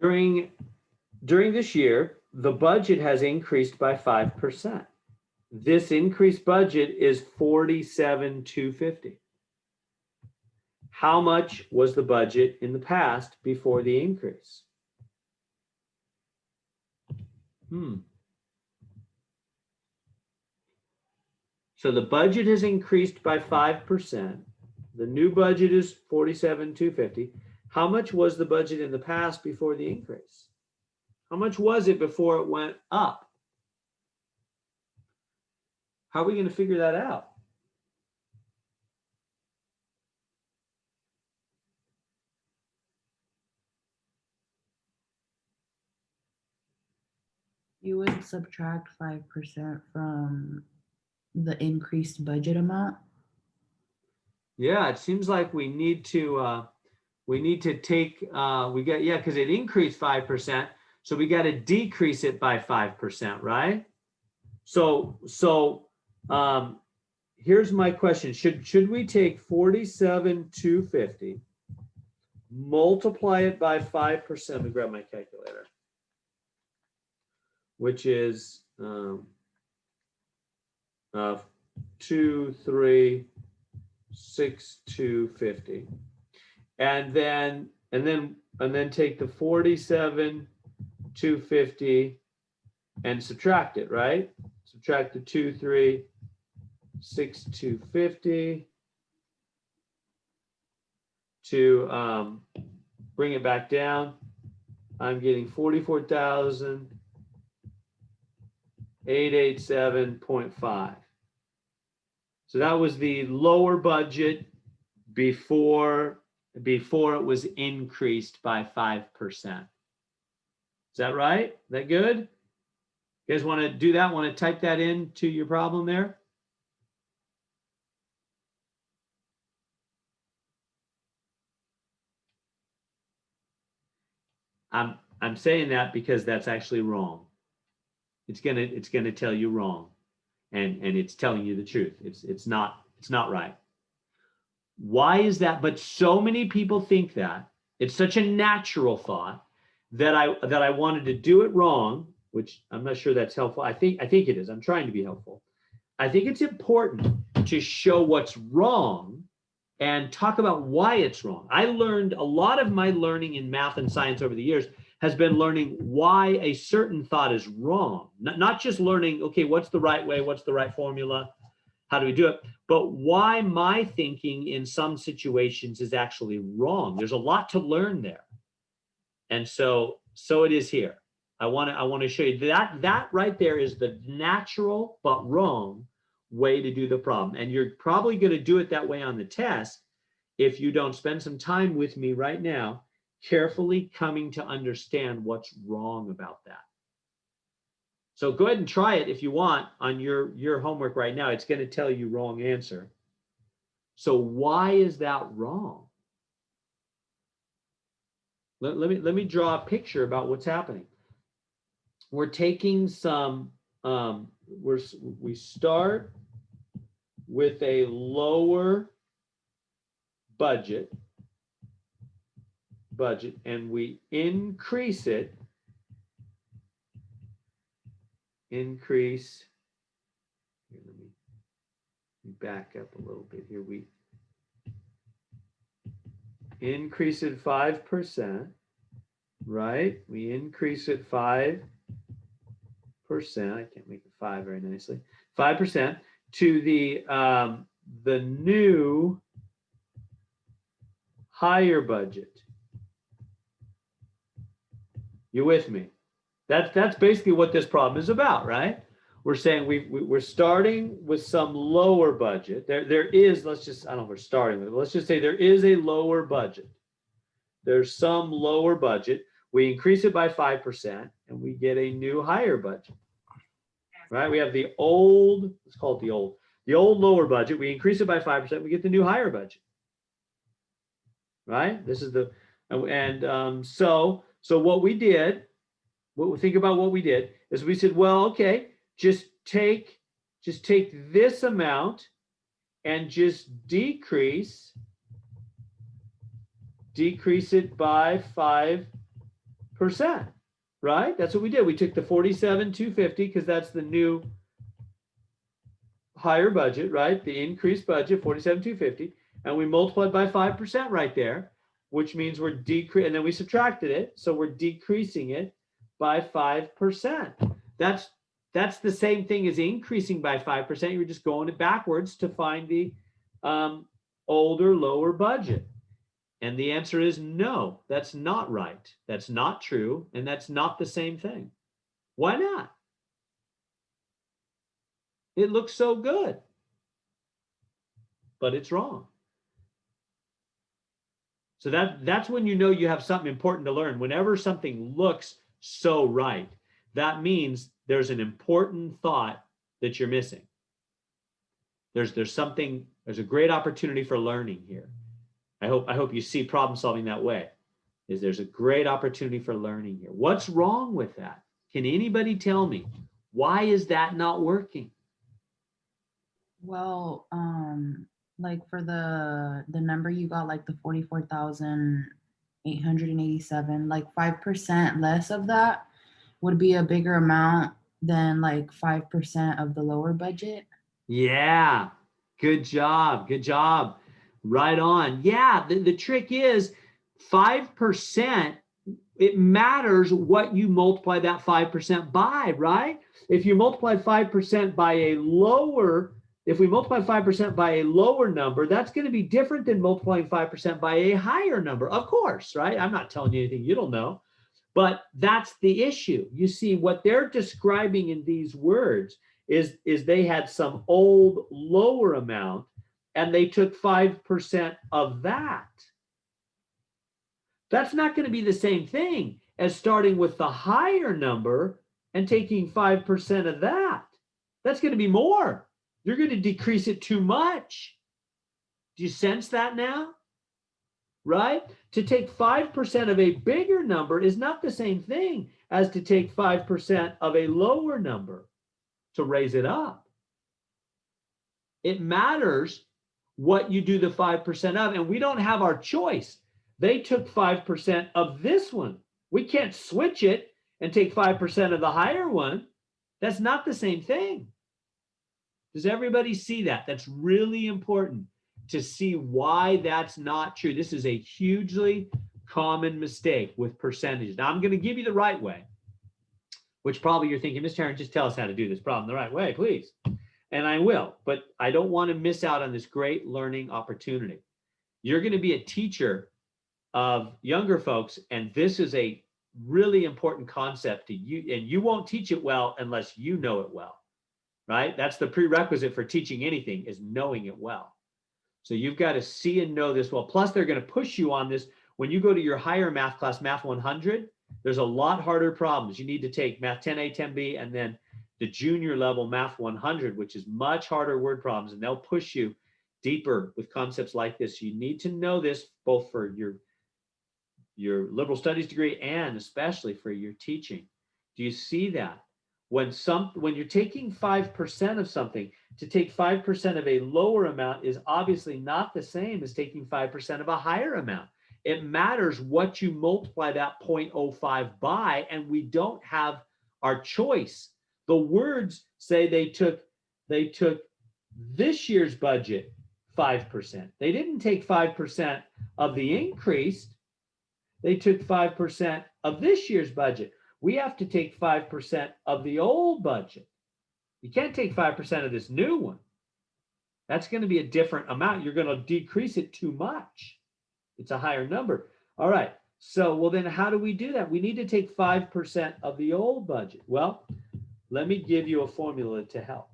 During this year, the budget has increased by 5%. This increased budget is 47,250. How much was the budget in the past before the increase? So the budget has increased by 5%. The new budget is 47,250. How much was the budget in the past before the increase? How much was it before it went up? How are we going to figure that out? You would subtract 5% from the increased budget amount. Yeah, it seems like we need to take because it increased 5%, so we got to decrease it by 5%, right? So here's my question: should we take 47,250, multiply it by 5%? Let me grab my calculator, which is 236,250, and then take the 47,250 and subtract it, right? Subtract the 236,250 to bring it back down. I'm getting 44,887.5. So that was the lower budget before it was increased by 5%. Is that right? Is that good? You guys want to do that? Want to type that into your problem there? I'm saying that because that's actually wrong. It's gonna tell you wrong, and it's telling you the truth. It's not right. Why is that? But so many people think that. It's such a natural thought that I wanted to do it wrong, which I'm not sure that's helpful. I think it is. I'm trying to be helpful. I think it's important to show what's wrong and talk about why it's wrong. I learned a lot of my learning in math and science over the years has been learning why a certain thought is wrong. Not just learning, okay, what's the right way? What's the right formula? How do we do it? But why my thinking in some situations is actually wrong. There's a lot to learn there. And so it is here. I want to show you that right there is the natural but wrong way to do the problem. And you're probably going to do it that way on the test if you don't spend some time with me right now, carefully coming to understand what's wrong about that. So go ahead and try it if you want on your homework right now. It's going to tell you wrong answer. So why is that wrong? Let me draw a picture about what's happening. We're taking some, we start with a lower budget, and we increase it, here, let me back up a little bit here. We increase it 5%, right? We increase it 5%. I can't make it 5 very nicely. 5% to the new higher budget. You with me? That's basically what this problem is about, right? We're saying we're starting with some lower budget. There is, I don't know if we're starting with it, let's just say there is a lower budget. There's some lower budget. We increase it by 5% and we get a new higher budget, right? We have the old, let's call it the old lower budget. We increase it by 5%, we get the new higher budget, right? This is the, and so what we did, think about what we did is we said, well, okay, just take this amount and just decrease it by 5%. right? That's what we did. We took the 47,250 because that's the new higher budget, right? The increased budget, 47,250, and we multiplied by 5% right there, which means we're decreasing, and then we subtracted it, so we're decreasing it by 5%. That's the same thing as increasing by 5%. You're just going it backwards to find the older, lower budget. And the answer is no, that's not right. That's not true, and that's not the same thing. Why not? It looks so good, but it's wrong. So that's when you know you have something important to learn. Whenever something looks so right, that means there's an important thought that you're missing. There's a great opportunity for learning here. I hope you see problem solving that way. There's a great opportunity for learning here. What's wrong with that? Can anybody tell me? Why is that not working? Well, like for the number you got, like the 44,887, like 5% less of that would be a bigger amount than like 5% of the lower budget. Yeah, good job. Good job. Right on. Yeah, the trick is 5%. It matters what you multiply that 5% by, right? If you multiply 5% by a lower, if we multiply 5% by a lower number, that's going to be different than multiplying 5% by a higher number, of course, right? I'm not telling you anything you don't know, but that's the issue. You see, what they're describing in these words is they had some old lower amount and they took 5% of that. That's not going to be the same thing as starting with the higher number and taking 5% of that. That's going to be more. You're going to decrease it too much. Do you sense that now? Right? To take 5% of a bigger number is not the same thing as to take 5% of a lower number to raise it up. It matters what you do the 5% of, and we don't have our choice. They took 5% of this one. We can't switch it and take 5% of the higher one. That's not the same thing. Does everybody see that? That's really important to see why that's not true. This is a hugely common mistake with percentages. Now, I'm going to give you the right way, which probably you're thinking, Mr. Aaron, just tell us how to do this problem the right way, please. And I will, but I don't want to miss out on this great learning opportunity. You're going to be a teacher of younger folks, and this is a really important concept to you, and you won't teach it well unless you know it well, right? That's the prerequisite for teaching anything, is knowing it well. So you've got to see and know this well. Plus, they're going to push you on this. When you go to your higher math class, Math 100, there's a lot harder problems. You need to take Math 10A, 10B, and then the junior level Math 100, which is much harder word problems, and they'll push you deeper with concepts like this. You need to know this both for your liberal studies degree and especially for your teaching. Do you see that? When you're taking 5% of something, to take 5% of a lower amount is obviously not the same as taking 5% of a higher amount. It matters what you multiply that 0.05 by, and we don't have our choice. The words say they took this year's budget 5%. They didn't take 5% of the increased. They took 5% of this year's budget. We have to take 5% of the old budget. You can't take 5% of this new one. That's going to be a different amount. You're going to decrease it too much. It's a higher number. All right. So, well, then how do we do that? We need to take 5% of the old budget. Well, let me give you a formula to help.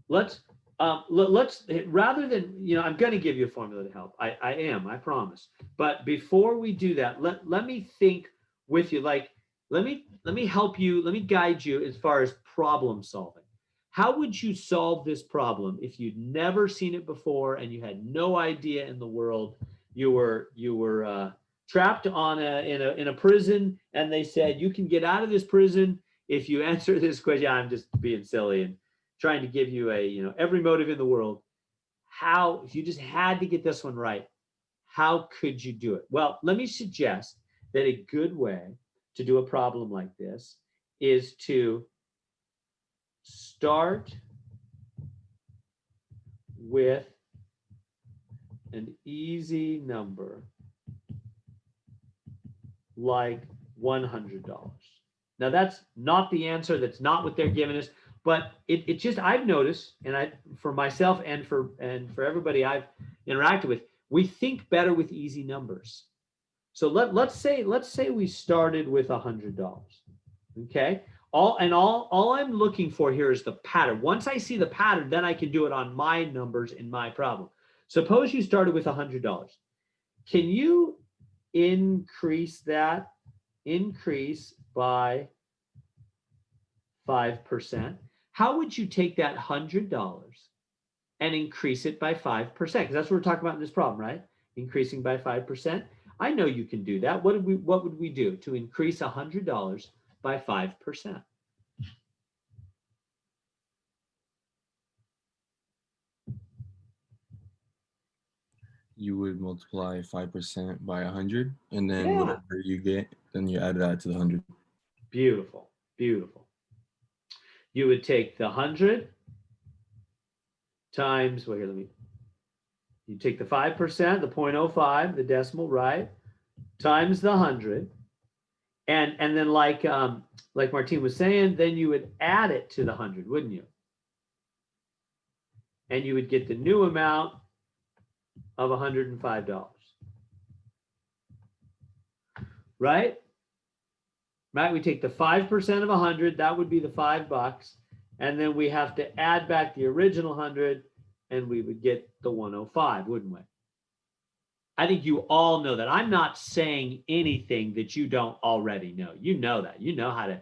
Let's rather than, I'm going to give you a formula to help. I promise. But before we do that, let me think with you. Like, let me help you. Let me guide you as far as problem solving. How would you solve this problem if you'd never seen it before and you had no idea in the world? You were trapped in a prison, and they said you can get out of this prison if you answer this question. I'm just being silly and trying to give you every motive in the world. If you just had to get this one right, how could you do it? Well, let me suggest that a good way to do a problem like this is to start with an easy number like $100. Now that's not the answer. That's not what they're giving us. But it just, I've noticed, and for myself and for everybody I've interacted with, we think better with easy numbers. So let's say we started with $100. Okay. All I'm looking for here is the pattern. Once I see the pattern, then I can do it on my numbers in my problem. Suppose you started with $100. Can you increase by 5%? How would you take that $100 and increase it by 5%? Because that's what we're talking about in this problem, right? Increasing by 5%. I know you can do that. What would we do to increase $100 by 5%? You would multiply 5% by 100, and then Yeah. whatever you get, then you add that to the 100. Beautiful, beautiful. You would take the 100 times, well, here, you take the 5%, the 0.05, the decimal, right, times the 100. And then like Martine was saying, then you would add it to the 100, wouldn't you? And you would get the new amount of $105. Right? Right? We take the 5% of 100, that would be the $5. And then we have to add back the original 100, and we would get the 105, wouldn't we? I think you all know that. I'm not saying anything that you don't already know. You know that. You know how to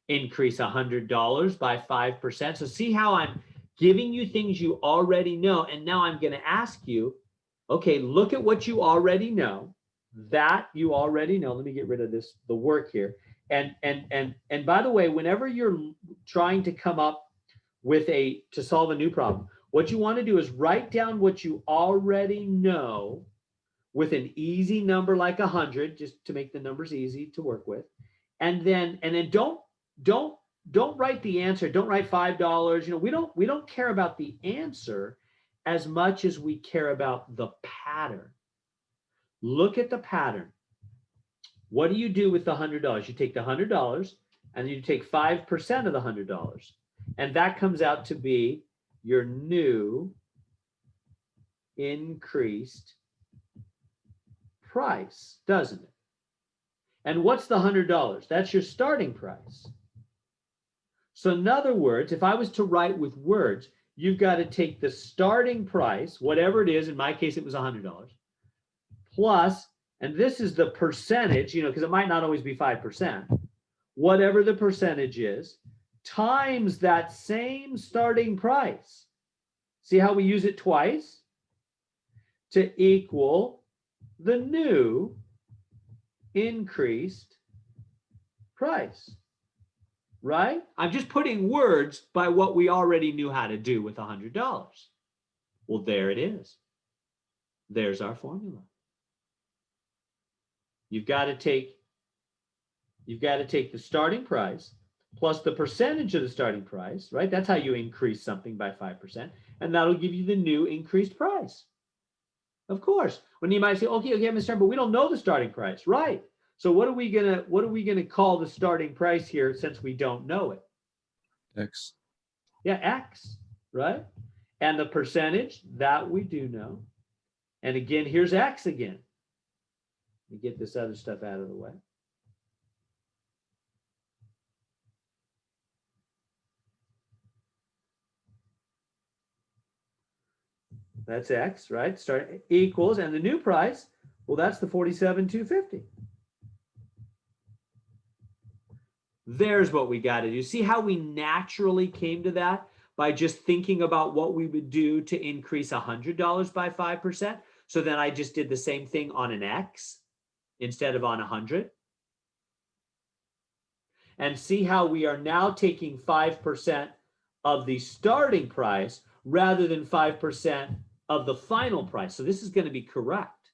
increase $100 by 5%. So see how I'm giving you things you already know. And now I'm going to ask you, okay, look at what you already know. That you already know. Let me get rid of the work here. And by the way, whenever you're trying to come up with to solve a new problem, what you want to do is write down what you already know with an easy number like 100, just to make the numbers easy to work with. And then don't write the answer. Don't write $5. We don't care about the answer as much as we care about the pattern. Look at the pattern. What do you do with the $100? You take the $100 and you take 5% of the $100. And that comes out to be your new increased price, doesn't it? And what's the $100? That's your starting price. So in other words, if I was to write with words, you've got to take the starting price, whatever it is, in my case, it was $100, plus, and this is the percentage, because it might not always be 5%, whatever the percentage is, times that same starting price. See how we use it twice? To equal the new increased price, right? I'm just putting words by what we already knew how to do with $100. Well, there it is. There's our formula. You've got to take the starting price plus the percentage of the starting price, right? That's how you increase something by 5%, and that'll give you the new increased price. Of course. When you might say, okay, Mr. But we don't know the starting price, right? So what are we gonna call the starting price here since we don't know it? X. Yeah, X, right? And the percentage, that we do know. And again, here's X again. Let me get this other stuff out of the way. That's X, right? Start equals, and the new price, well, that's the $47,250. There's what we got to do. See how we naturally came to that by just thinking about what we would do to increase $100 by 5%. So then I just did the same thing on an X instead of on 100. And see how we are now taking 5% of the starting price rather than 5% of the final price. So this is going to be correct.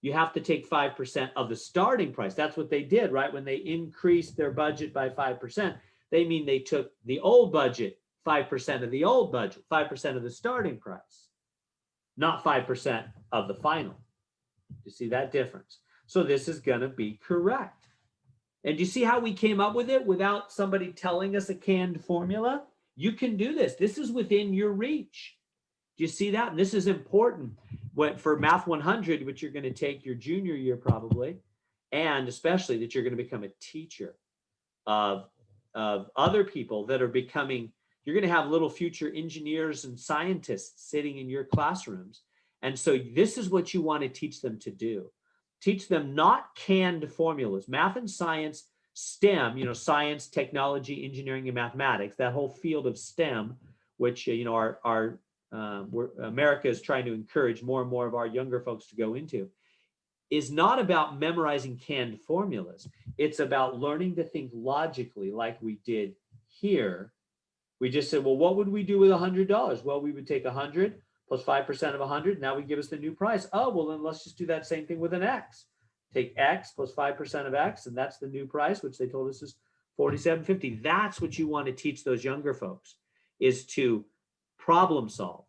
you have to take 5% of the starting price. That's what they did, right? When they increased their budget by 5%, they mean they took the old budget, 5% of the old budget, 5% of the starting price, not 5% of the final. You see that difference? So this is going to be correct. And do you see how we came up with it without somebody telling us a canned formula? You can do this. This is within your reach. Do you see that? And this is important for Math 100, which you're going to take your junior year probably, and especially that you're going to become a teacher of other people that are becoming, you're going to have little future engineers and scientists sitting in your classrooms. And so this is what you want to teach them to do. Teach them not canned formulas. Math and science, STEM, science, technology, engineering, and mathematics, that whole field of STEM, which, America is trying to encourage more and more of our younger folks to go into, is not about memorizing canned formulas. It's about learning to think logically like we did here. We just said, well, what would we do with $100? Well, we would take 100 plus 5% of 100. Now we give us the new price. Oh, well, then let's just do that same thing with an X. Take X plus 5% of X, and that's the new price, which they told us is $47.50. That's what you want to teach those younger folks, is to problem solve.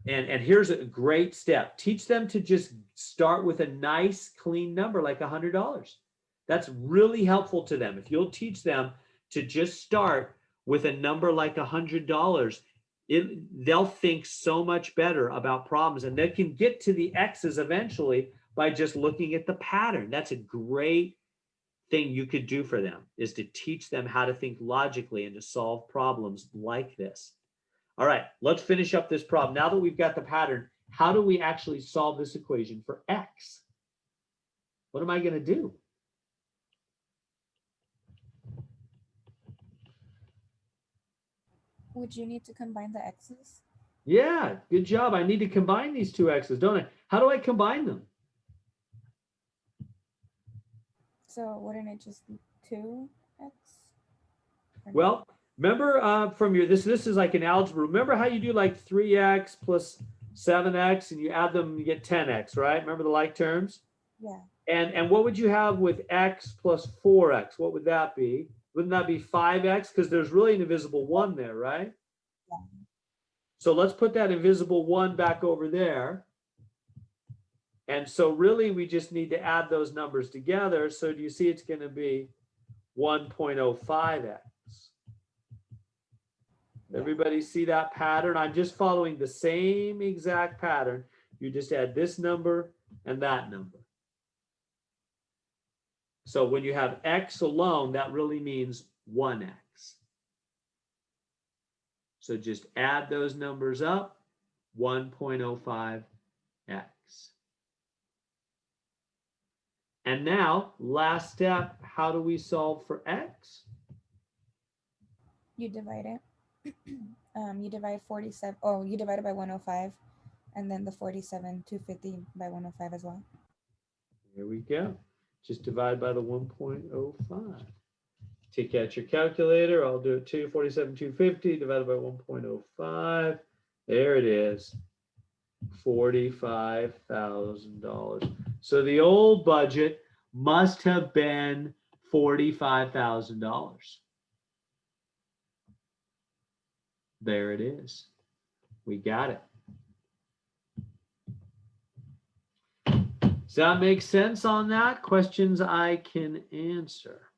And here's a great step. Teach them to just start with a nice, clean number like $100. That's really helpful to them. If you'll teach them to just start with a number like $100, they'll think so much better about problems, and they can get to the X's eventually by just looking at the pattern. That's a great thing you could do for them, is to teach them how to think logically and to solve problems like this. All right, let's finish up this problem. Now that we've got the pattern, how do we actually solve this equation for X? What am I going to do? Would you need to combine the X's? Yeah, good job. I need to combine these two X's, don't I? How do I combine them? So wouldn't it just be 2X? Well, remember from your, this is like an algebra. Remember how you do like 3X plus 7X and you add them, you get 10X, right? Remember the like terms? Yeah. And what would you have with X plus 4X? What would that be? Wouldn't that be 5X? Because there's really an invisible 1 there, right? Yeah. So let's put that invisible 1 back over there. And so really we just need to add those numbers together. So do you see it's going to be 1.05X? Everybody see that pattern? I'm just following the same exact pattern. You just add this number and that number. So when you have X alone, that really means 1X. So just add those numbers up, 1.05X. And now, last step, how do we solve for X? You divide it. You divide 47. You divide it by 105, and then the 47,250 by 105 as well. Here we go. Just divide by the 1.05. Take out your calculator. I'll do it too. 47,250 divided by 1.05. There it is. $45,000. So the old budget must have been $45,000. There it is. We got it. Does that make sense on that? Questions I can answer.